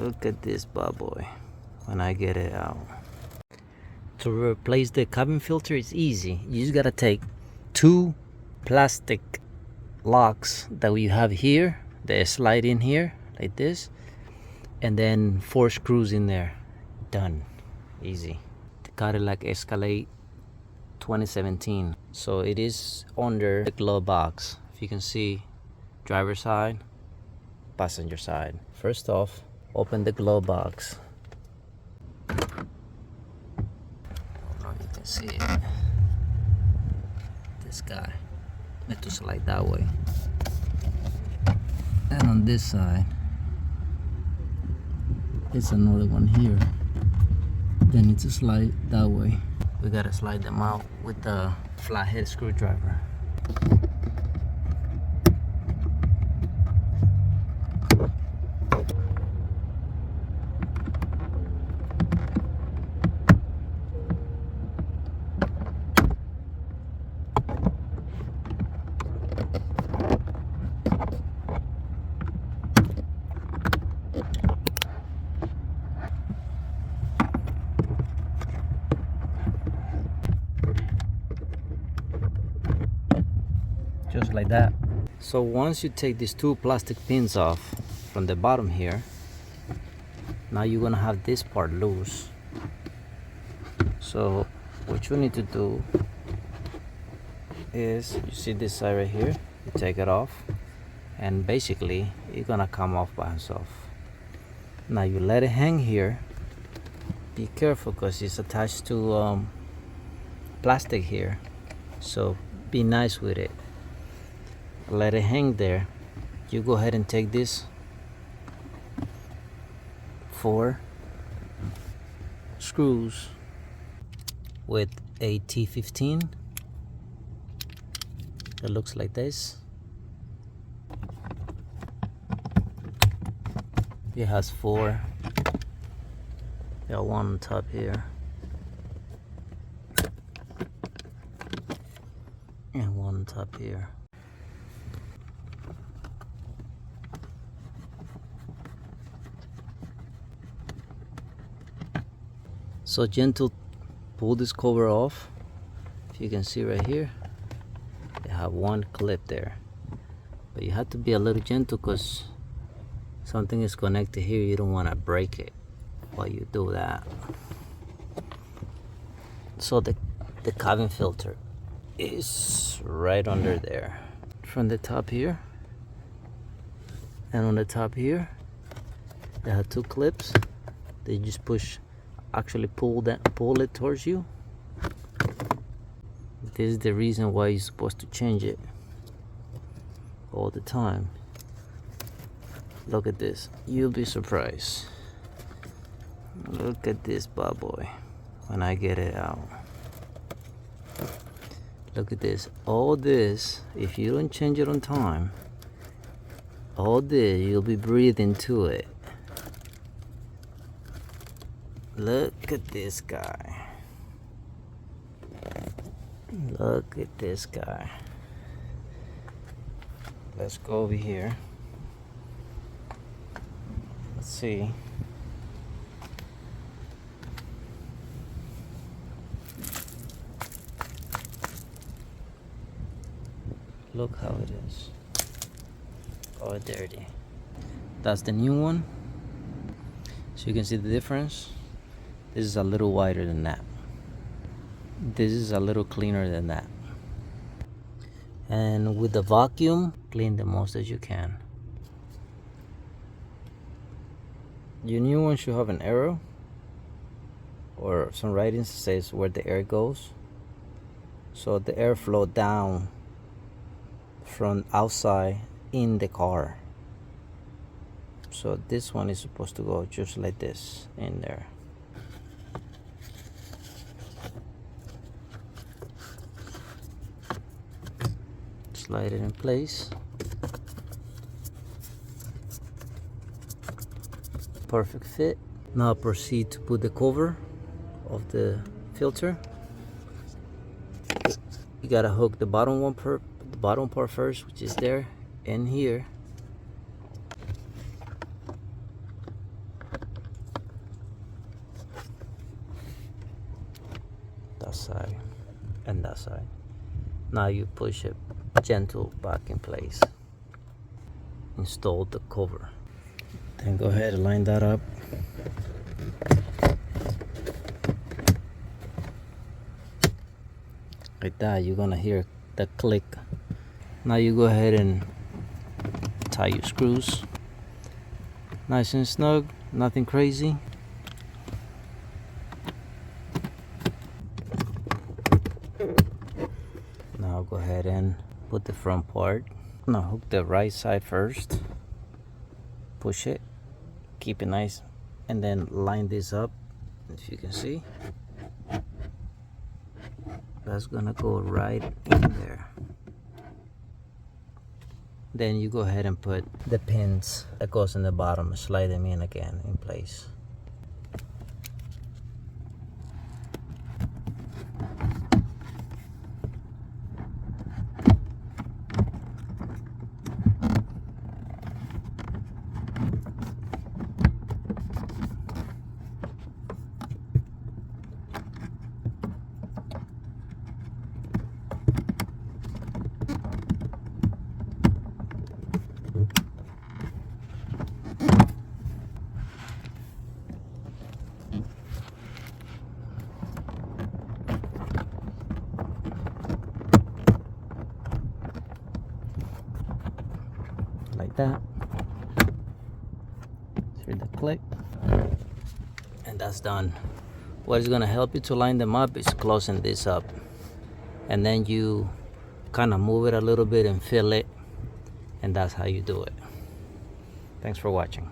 Look at this bad boy when I get it out. To replace the cabin filter is easy. You just gotta take 2 plastic locks that we have here, they slide in here like this, and then 4 screws in there. Done. Easy. The Cadillac Escalade 2017. So it is under the glove box. If you can see, driver side, passenger side. First off, open the glove box. I don't know if you can see it. This guy need to slide that way, and on this side it's another one here. They need to slide that way. We gotta slide them out with the flathead screwdriver. Just like that. So once you take these 2 plastic pins off from the bottom here, now you're gonna have this part loose. So what you need to do is, you see this side right here, you take it off, and basically it's gonna come off by itself. Now you let it hang here. Be careful because it's attached to plastic here, so be nice with it. Let it hang there. You go ahead and take this 4 screws with a T15 that looks like this. It has 4. Got 1 on top here and 1 on top here. So gentle, pull this cover off. If you can see right here, they have 1 clip there, but you have to be a little gentle because something is connected here. You don't want to break it while you do that. So the cabin filter is right under there. From the top here and on the top here, they have 2 clips. They just actually pull it towards you. This is the reason why you're supposed to change it all the time. Look at this, you'll be surprised. Look at this bad boy when I get it out. Look at this. All this, if you don't change it on time, all this, you'll be breathing to it. Look at this guy. Look at this guy. Let's go over here. Let's see. Look how it is. Oh, dirty. That's the new one. So you can see the difference. This is a little wider than that. This is a little cleaner than that. And with the vacuum, clean the most as you can. Your new one should have an arrow or some writing that says where the air goes, so the air flow down from outside in the car. So this one is supposed to go just like this in there. Slide it in place. Perfect fit. Now proceed to put the cover of the filter. You gotta hook the bottom part first, which is there and here. that side and that side. Now you push it gentle back in place. Install the cover. Then go ahead and line that up. Like that, you're gonna hear the click. Now you go ahead and tie your screws. Nice and snug, nothing crazy. Now go ahead and put the front part. Now hook the right side first. Push it, keep it nice, and then line this up. If you can see, that's gonna go right in there. Then you go ahead and put the pins that goes in the bottom, slide them in again in place. Like that. Hear the click, and that's done. What is going to help you to line them up is closing this up, and then you kind of move it a little bit and fill it, and that's how you do it. Thanks for watching.